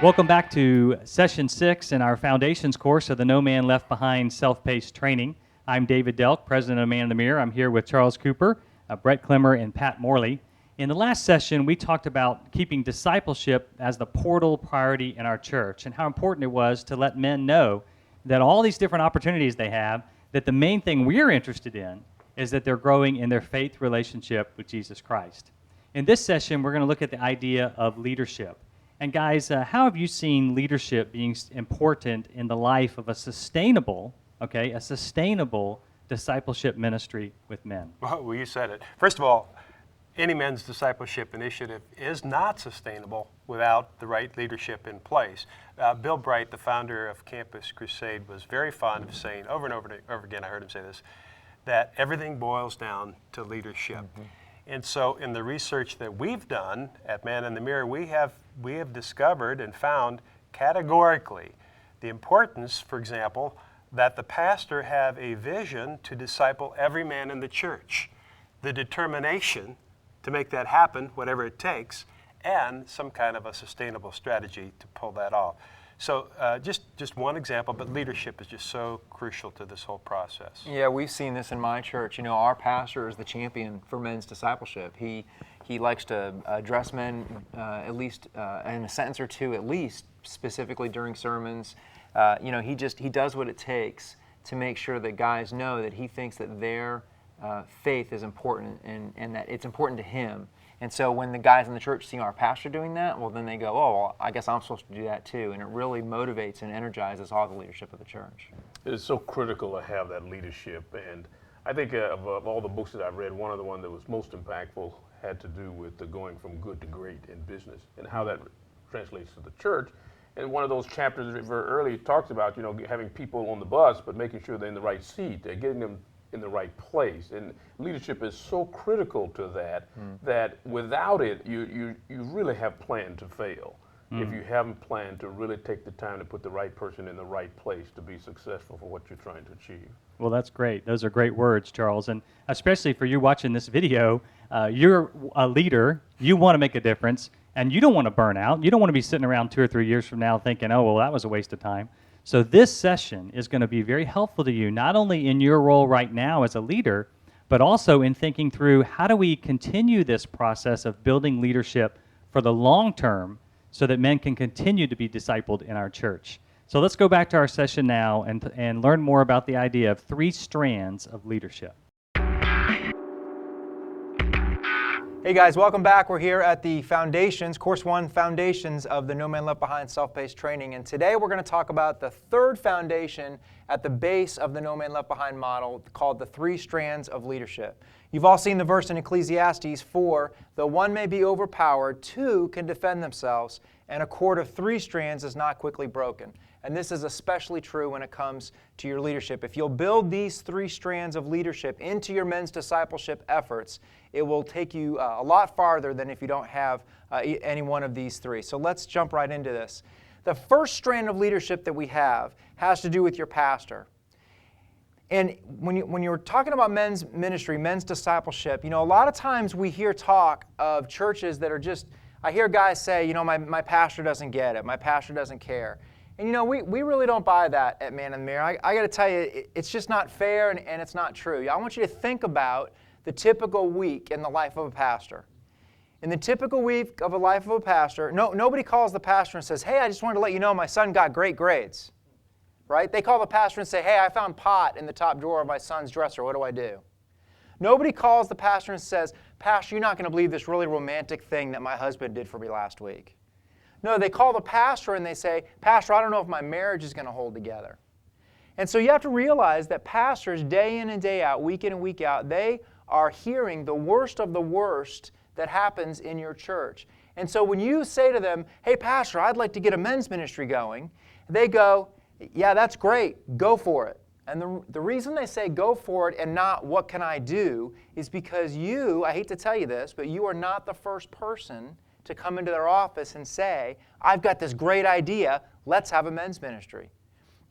Welcome back to Session 6 in our Foundations course of the No Man Left Behind self-paced training. I'm David Delk, President of Man in the Mirror. I'm here with Charles Cooper, Brett Clemmer, and Pat Morley. In the last session, we talked about keeping discipleship as the portal priority in our church and how important it was to let men know that all these different opportunities they have, that the main thing we're interested in is that they're growing in their faith relationship with Jesus Christ. In this session, we're going to look at the idea of leadership. And guys, how have you seen leadership being important in the life of a sustainable discipleship ministry with men? Well, you said it. First of all, any men's discipleship initiative is not sustainable without the right leadership in place. Bill Bright, the founder of Campus Crusade, was very fond of saying over and over again, I heard him say this, that everything boils down to leadership. Mm-hmm. And so in the research that we've done at Man in the Mirror, we have discovered and found categorically the importance, for example, that the pastor have a vision to disciple every man in the church, the determination to make that happen, whatever it takes, and some kind of a sustainable strategy to pull that off. So just one example, but leadership is just so crucial to this whole process. Yeah, we've seen this in my church. You know, our pastor is the champion for men's discipleship. He likes to address men at least in a sentence or two at least, specifically during sermons. He does what it takes to make sure that guys know that he thinks that their faith is important and that it's important to him. And so when the guys in the church see our pastor doing that, well, then they go, oh, well, I guess I'm supposed to do that too. And it really motivates and energizes all the leadership of the church. It is so critical to have that leadership. And I think of all the books that I've read, one of the ones that was most impactful had to do with the going from good to great in business and how that translates to the church. And one of those chapters very early talks about, having people on the bus, but making sure they're in the right seat. They're getting them in the right place, and leadership is so critical to that that without it, you really have planned to fail. If you haven't planned to really take the time to put the right person in the right place to be successful for what you're trying to achieve. Well, that's great. Those are great words, Charles, and especially for you watching this video, you're a leader, you want to make a difference, and you don't want to burn out. You don't want to be sitting around 2 or 3 years from now thinking, oh, well, that was a waste of time. So this session is going to be very helpful to you, not only in your role right now as a leader, but also in thinking through how do we continue this process of building leadership for the long term so that men can continue to be discipled in our church. So let's go back to our session now and learn more about the idea of 3 strands of leadership. Hey guys, welcome back. We're here at the Foundations, Course 1 Foundations of the No Man Left Behind self-paced training. And today we're going to talk about the third foundation at the base of the No Man Left Behind model called the 3 strands of leadership. You've all seen the verse in Ecclesiastes 4, though one may be overpowered, 2 can defend themselves, and a cord of 3 strands is not quickly broken. And this is especially true when it comes to your leadership. If you'll build these 3 strands of leadership into your men's discipleship efforts, it will take you a lot farther than if you don't have any one of these 3. So let's jump right into this. The first strand of leadership that we have has to do with your pastor. And when you're talking about men's ministry, men's discipleship, a lot of times we hear talk of churches that are just, I hear guys say, my pastor doesn't get it, my pastor doesn't care. And we really don't buy that at Man in the Mirror. I got to tell you, it's just not fair and it's not true. I want you to think about the typical week in the life of a pastor. In the typical week of a life of a pastor, nobody calls the pastor and says, hey, I just wanted to let you know my son got great grades. Right? They call the pastor and say, hey, I found pot in the top drawer of my son's dresser. What do I do? Nobody calls the pastor and says, Pastor, you're not going to believe this really romantic thing that my husband did for me last week. No, they call the pastor and they say, Pastor, I don't know if my marriage is going to hold together. And so you have to realize that pastors, day in and day out, week in and week out, they are hearing the worst of the worst that happens in your church. And so when you say to them, hey, Pastor, I'd like to get a men's ministry going, they go, yeah, that's great. Go for it. And the reason they say go for it and not what can I do is because I hate to tell you this, but you are not the first person to come into their office and say, I've got this great idea, let's have a men's ministry.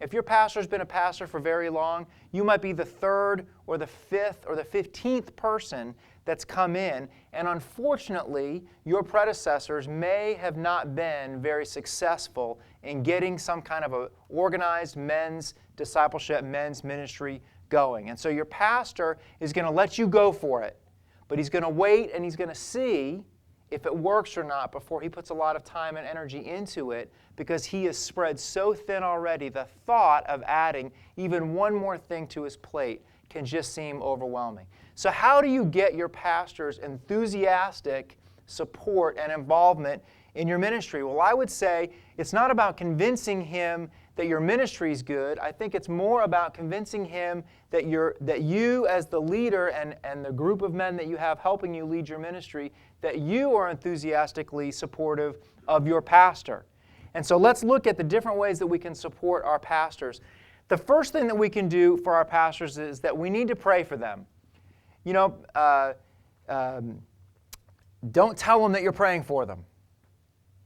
If your pastor's been a pastor for very long, you might be the 3rd or the 5th or the 15th person that's come in, and unfortunately, your predecessors may have not been very successful in getting some kind of a organized men's discipleship, men's ministry going. And so your pastor is going to let you go for it, but he's going to wait and he's going to see if it works or not before he puts a lot of time and energy into it, because he is spread so thin already, the thought of adding even one more thing to his plate can just seem overwhelming. So how do you get your pastor's enthusiastic support and involvement in your ministry? Well, I would say it's not about convincing him that your ministry is good. I think it's more about convincing him that you as the leader and the group of men that you have helping you lead your ministry, that you are enthusiastically supportive of your pastor. And so let's look at the different ways that we can support our pastors. The first thing that we can do for our pastors is that we need to pray for them. You know, don't tell them that you're praying for them.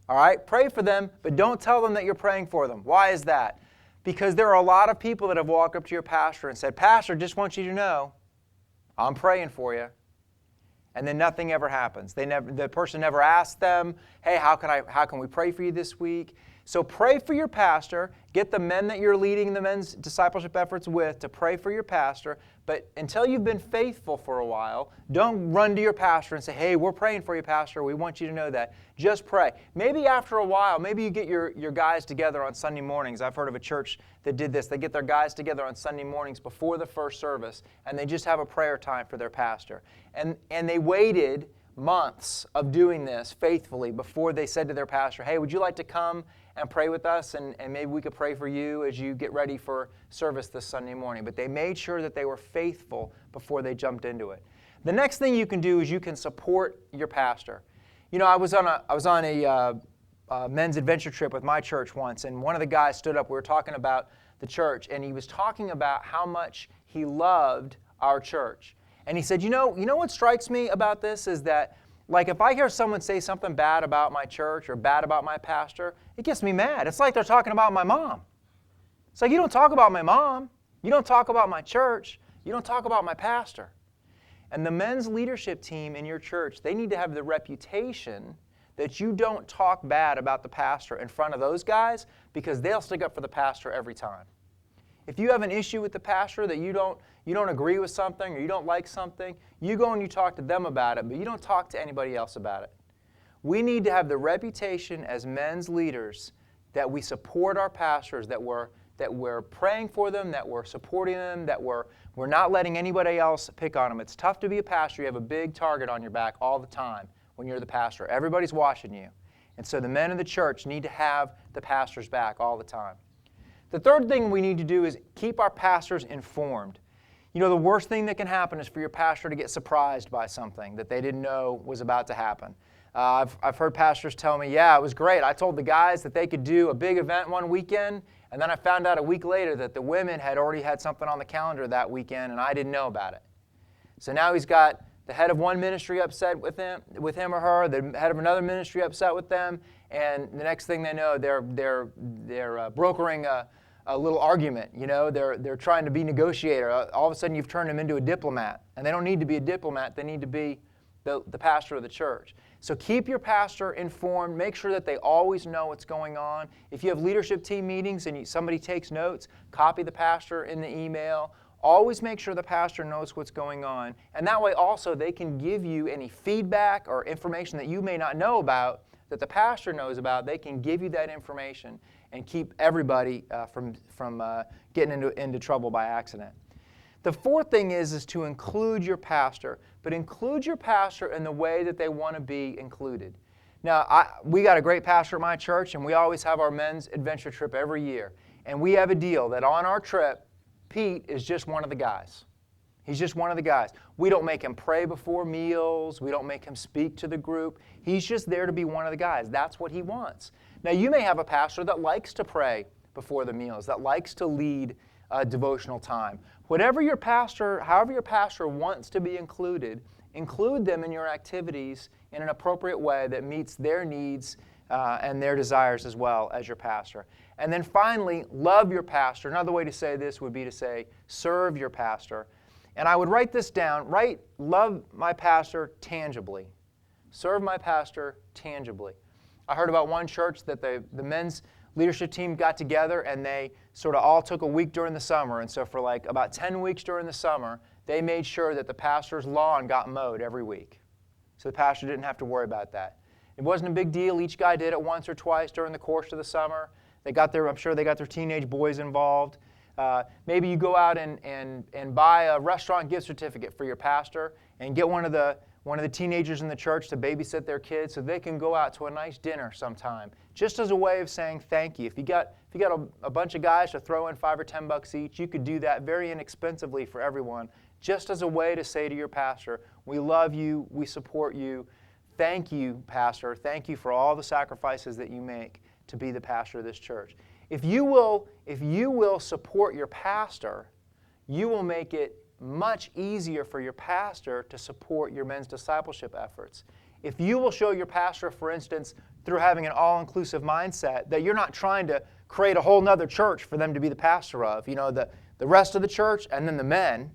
All right? Pray for them, but don't tell them that you're praying for them. Why is that? Because there are a lot of people that have walked up to your pastor and said, "Pastor, just want you to know, I'm praying for you." And then nothing ever happens. The person never asked them, "Hey, how can we pray for you this week?" So pray for your pastor. Get the men that you're leading the men's discipleship efforts with to pray for your pastor. But until you've been faithful for a while, don't run to your pastor and say, "Hey, we're praying for you, pastor. We want you to know that." Just pray. Maybe after a while, maybe you get your guys together on Sunday mornings. I've heard of a church that did this. They get their guys together on Sunday mornings before the first service, and they just have a prayer time for their pastor. And they waited months of doing this faithfully before they said to their pastor, "Hey, would you like to come and pray with us, and maybe we could pray for you as you get ready for service this Sunday morning." But they made sure that they were faithful before they jumped into it. The next thing you can do is you can support your pastor. You know, I was on a men's adventure trip with my church once, and one of the guys stood up. We were talking about the church, and he was talking about how much he loved our church. And he said, you know what strikes me about this is that, like, if I hear someone say something bad about my church or bad about my pastor, it gets me mad. It's like they're talking about my mom. It's like, you don't talk about my mom. You don't talk about my church. You don't talk about my pastor. And the men's leadership team in your church, they need to have the reputation that you don't talk bad about the pastor in front of those guys, because they'll stick up for the pastor every time. If you have an issue with the pastor, that you don't agree with something or you don't like something, you go and you talk to them about it, but you don't talk to anybody else about it. We need to have the reputation as men's leaders that we support our pastors, that we're praying for them, that we're supporting them, that we're not letting anybody else pick on them. It's tough to be a pastor. You have a big target on your back all the time when you're the pastor. Everybody's watching you. And so the men of the church need to have the pastor's back all the time. The third thing we need to do is keep our pastors informed. You know, the worst thing that can happen is for your pastor to get surprised by something that they didn't know was about to happen. I've heard pastors tell me, "Yeah, it was great. I told the guys that they could do a big event one weekend, and then I found out a week later that the women had already had something on the calendar that weekend, and I didn't know about it." So now he's got the head of one ministry upset with him or her, the head of another ministry upset with them, and the next thing they know, they're brokering a little argument. You know, they're trying to be negotiator. All of a sudden, you've turned them into a diplomat, and they don't need to be a diplomat. They need to be the pastor of the church. So keep your pastor informed. Make sure that they always know what's going on. If you have leadership team meetings and somebody takes notes, copy the pastor in the email. Always make sure the pastor knows what's going on. And that way also they can give you any feedback or information that you may not know about that the pastor knows about. They can give you that information and keep everybody from getting into trouble by accident. The fourth thing is to include your pastor, but include your pastor in the way that they want to be included. Now, we got a great pastor at my church, and we always have our men's adventure trip every year. And we have a deal that on our trip, Pete is just one of the guys. He's just one of the guys. We don't make him pray before meals. We don't make him speak to the group. He's just there to be one of the guys. That's what he wants. Now, you may have a pastor that likes to pray before the meals, that likes to lead devotional time. However your pastor wants to be include them in your activities in an appropriate way that meets their needs and their desires as well as your pastor. And then finally, love your pastor. Another way to say this would be to say, serve your pastor. And I would write this down, love my pastor tangibly. Serve my pastor tangibly. I heard about one church that the men's leadership team got together and they sort of all took a week during the summer. And so for like about 10 weeks during the summer, they made sure that the pastor's lawn got mowed every week. So the pastor didn't have to worry about that. It wasn't a big deal. Each guy did it once or twice during the course of the summer. I'm sure they got their teenage boys involved. Maybe you go out and buy a restaurant gift certificate for your pastor and get one of the teenagers in the church to babysit their kids so they can go out to a nice dinner sometime, just as a way of saying thank you. If you got a bunch of guys to throw in $5 or $10 each, you could do that very inexpensively for everyone, just as a way to say to your pastor, we love you, we support you, thank you, pastor, thank you for all the sacrifices that you make to be the pastor of this church. If you will support your pastor, you will make it much easier for your pastor to support your men's discipleship efforts. If you will show your pastor, for instance, through having an all-inclusive mindset, that you're not trying to create a whole nother church for them to be the pastor of, the rest of the church and then the men,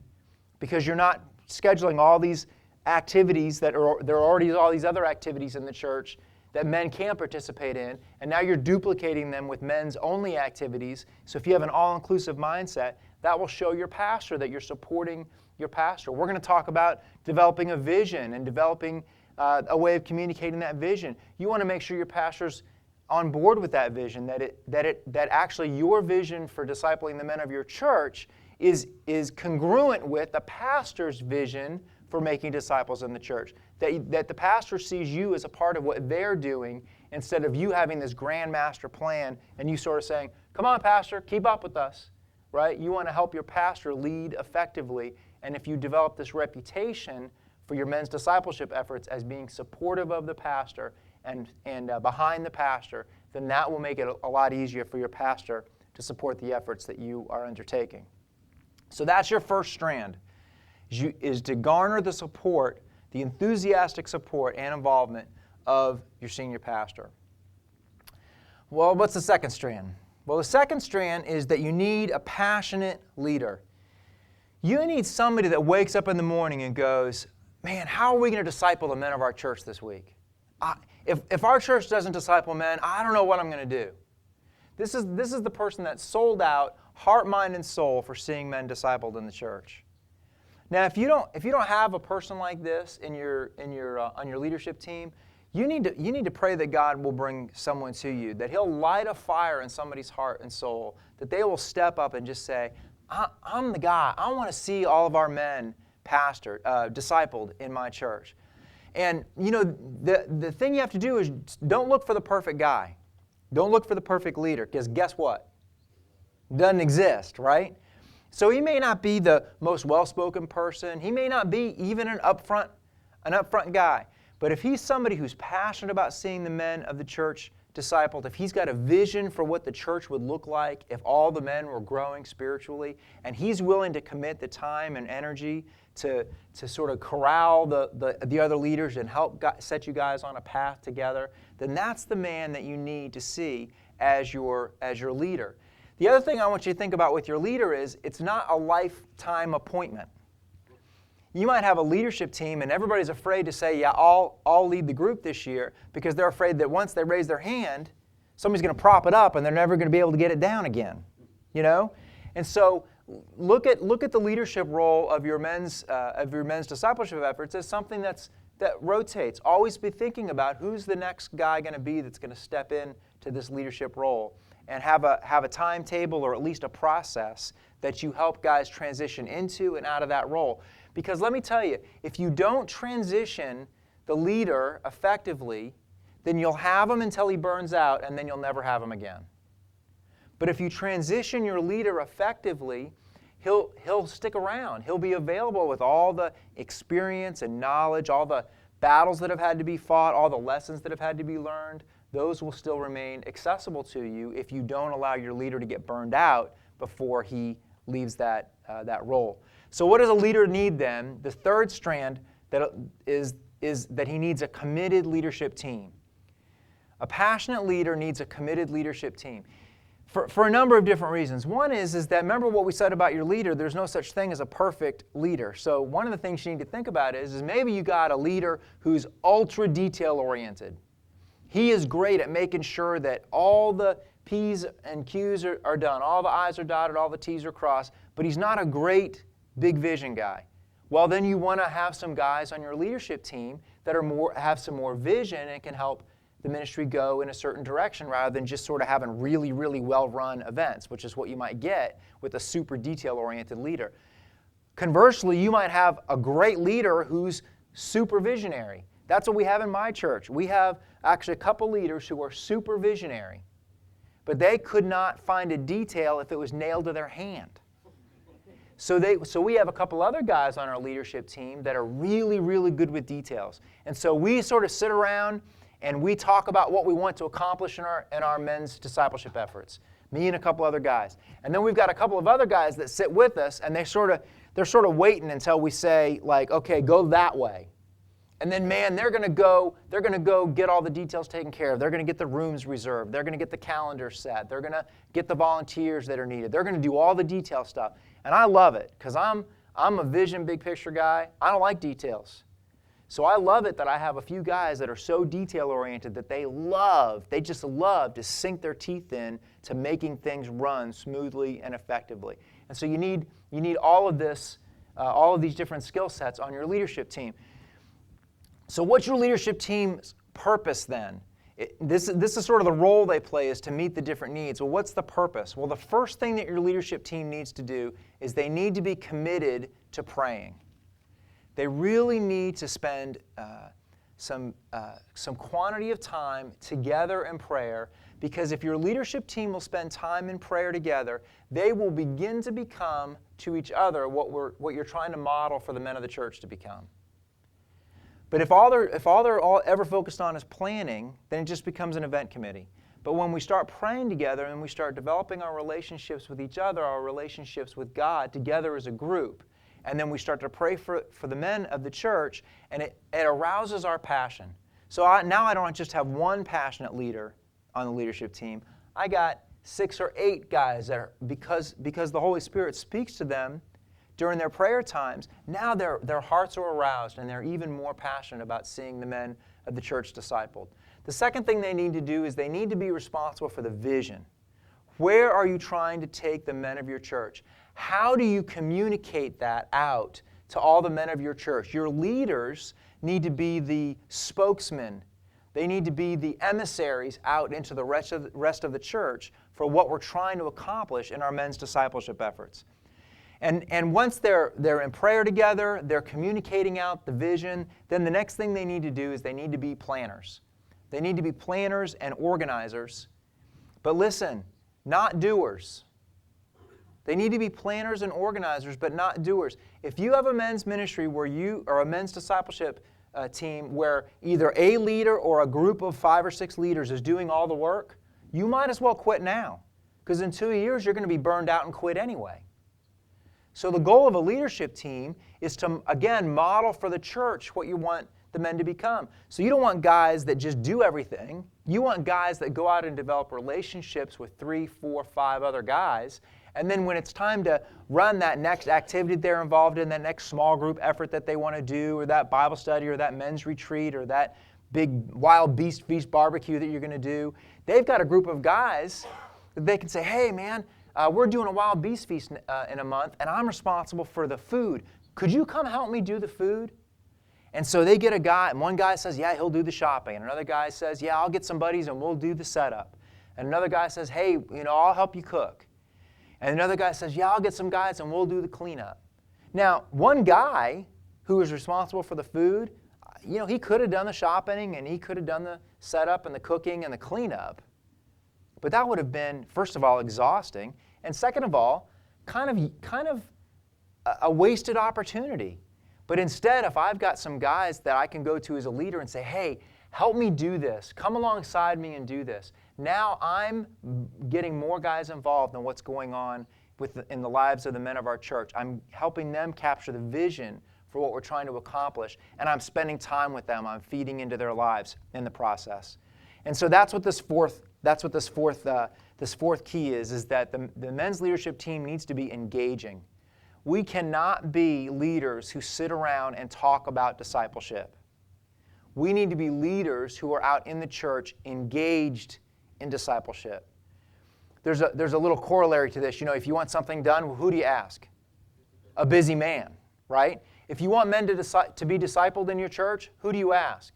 because you're not scheduling all these activities there are already all these other activities in the church that men can't participate in, and now you're duplicating them with men's only activities. So if you have an all-inclusive mindset, that will show your pastor that you're supporting your pastor. We're going to talk about developing a vision and developing a way of communicating that vision. You want to make sure your pastor's on board with that vision, that actually your vision for discipling the men of your church is congruent with the pastor's vision for making disciples in the church. That the pastor sees you as a part of what they're doing instead of you having this grand master plan and you sort of saying, come on, pastor, keep up with us, right? You want to help your pastor lead effectively, and if you develop this reputation for your men's discipleship efforts as being supportive of the pastor and behind the pastor, then that will make it a lot easier for your pastor to support the efforts that you are undertaking. So that's your first strand, is to garner the support, the enthusiastic support and involvement of your senior pastor. Well, what's the second strand? Well, the second strand is that you need a passionate leader. You need somebody that wakes up in the morning and goes, man, how are we going to disciple the men of our church this week? If our church doesn't disciple men, I don't know what I'm going to do. This is the person that's sold out, heart, mind, and soul for seeing men discipled in the church. Now, if you don't have a person like this on your leadership team, you need to pray that God will bring someone to you, that He'll light a fire in somebody's heart and soul, that they will step up and just say, I'm the guy. I want to see all of our men discipled in my church. And the thing you have to do is don't look for the perfect guy. Don't look for the perfect leader, because guess what? Doesn't exist, right? So he may not be the most well-spoken person. He may not be even an upfront guy. But if he's somebody who's passionate about seeing the men of the church discipled, if he's got a vision for what the church would look like if all the men were growing spiritually, and he's willing to commit the time and energy to sort of corral the other leaders and help set you guys on a path together, then that's the man that you need to see as your leader. The other thing I want you to think about with your leader is it's not a lifetime appointment. You might have a leadership team and everybody's afraid to say, yeah, I'll lead the group this year, because they're afraid that once they raise their hand, somebody's going to prop it up and they're never going to be able to get it down again. And so look at the leadership role of your men's discipleship efforts as something that rotates. Always be thinking about who's the next guy going to be that's going to step in to this leadership role, and have a timetable or at least a process that you help guys transition into and out of that role. Because let me tell you, if you don't transition the leader effectively, then you'll have him until he burns out, and then you'll never have him again. But if you transition your leader effectively, he'll stick around. He'll be available with all the experience and knowledge, all the battles that have had to be fought, all the lessons that have had to be learned. Those will still remain accessible to you if you don't allow your leader to get burned out before he leaves that role. So what does a leader need then? The third strand is that he needs a committed leadership team. A passionate leader needs a committed leadership team for a number of different reasons. One is that, remember what we said about your leader, there's no such thing as a perfect leader. So one of the things you need to think about is maybe you got a leader who's ultra detail oriented. He is great at making sure that all the P's and Q's are done, all the I's are dotted, all the T's are crossed, but he's not a great big vision guy. Well, then you want to have some guys on your leadership team that have some more vision and can help the ministry go in a certain direction rather than just sort of having really, really well-run events, which is what you might get with a super detail-oriented leader. Conversely, you might have a great leader who's super visionary. That's what we have in my church. We have actually a couple leaders who are super visionary, but they could not find a detail if it was nailed to their hand. So we have a couple other guys on our leadership team that are really, really good with details. And so we sort of sit around and we talk about what we want to accomplish in our men's discipleship efforts. Me and a couple other guys. And then we've got a couple of other guys that sit with us, and they're sort of waiting until we say, like, okay, go that way. And then, man, they're going to go get all the details taken care of. They're going to get the rooms reserved. They're going to get the calendar set. They're going to get the volunteers that are needed. They're going to do all the detail stuff. And I love it because I'm a vision, big picture guy. I don't like details. So I love it that I have a few guys that are so detail-oriented that they just love to sink their teeth in to making things run smoothly and effectively. And so you need all of this, all of these different skill sets on your leadership team. So what's your leadership team's purpose then? This is sort of the role they play, is to meet the different needs. Well, what's the purpose? Well, the first thing that your leadership team needs to do is they need to be committed to praying. They really need to spend some quantity of time together in prayer, because if your leadership team will spend time in prayer together, they will begin to become to each other what you're trying to model for the men of the church to become. But if all they're ever focused on is planning, then it just becomes an event committee. But when we start praying together and we start developing our relationships with each other, our relationships with God together as a group, and then we start to pray for the men of the church, and it arouses our passion. So now I don't just have one passionate leader on the leadership team. I got 6 or 8 guys that are, because the Holy Spirit speaks to them during their prayer times, now their hearts are aroused and they're even more passionate about seeing the men of the church discipled. The second thing they need to do is they need to be responsible for the vision. Where are you trying to take the men of your church? How do you communicate that out to all the men of your church? Your leaders need to be the spokesmen. They need to be the emissaries out into the rest of the church for what we're trying to accomplish in our men's discipleship efforts. And once they're in prayer together, they're communicating out the vision, then the next thing they need to do is they need to be planners. They need to be planners and organizers. But listen, not doers. They need to be planners and organizers, but not doers. If you have a men's ministry or a men's discipleship team where either a leader or a group of 5 or 6 leaders is doing all the work, you might as well quit now, because in 2 years you're going to be burned out and quit anyway. So the goal of a leadership team is to, again, model for the church what you want the men to become. So you don't want guys that just do everything. You want guys that go out and develop relationships with 3, 4, 5 other guys. And then when it's time to run that next activity they're involved in, that next small group effort that they want to do, or that Bible study, or that men's retreat, or that big wild beast feast barbecue that you're going to do, they've got a group of guys that they can say, hey, man, we're doing a wild beast feast in a month, and I'm responsible for the food. Could you come help me do the food? And so they get a guy, and one guy says, yeah, he'll do the shopping. And another guy says, yeah, I'll get some buddies and we'll do the setup. And another guy says, hey, I'll help you cook. And another guy says, yeah, I'll get some guys and we'll do the cleanup. Now, one guy who is responsible for the food, he could have done the shopping and he could have done the setup and the cooking and the cleanup. But that would have been, first of all, exhausting, and second of all, kind of a wasted opportunity. But instead, if I've got some guys that I can go to as a leader and say, hey, help me do this, come alongside me and do this, now I'm getting more guys involved in what's going on in the lives of the men of our church. I'm helping them capture the vision for what we're trying to accomplish, and I'm spending time with them. I'm feeding into their lives in the process. And so that's what this fourth key is that the men's leadership team needs to be engaging. We cannot be leaders who sit around and talk about discipleship. We need to be leaders who are out in the church engaged in discipleship. There's a little corollary to this. You know, if you want something done, who do you ask? A busy man, right? If you want men to be discipled in your church, who do you ask?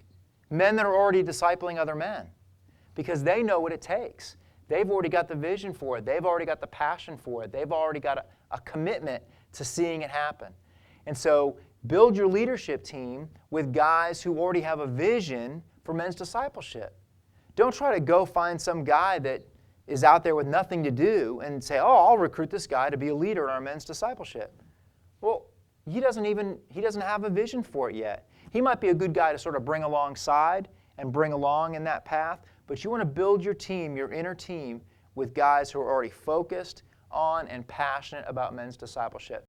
Men that are already discipling other men, because they know what it takes. They've already got the vision for it. They've already got the passion for it. They've already got a commitment to seeing it happen. And so build your leadership team with guys who already have a vision for men's discipleship. Don't try to go find some guy that is out there with nothing to do and say, oh, I'll recruit this guy to be a leader in our men's discipleship. Well, he doesn't have a vision for it yet. He might be a good guy to sort of bring alongside and bring along in that path, but you want to build your team, your inner team, with guys who are already focused on and passionate about men's discipleship.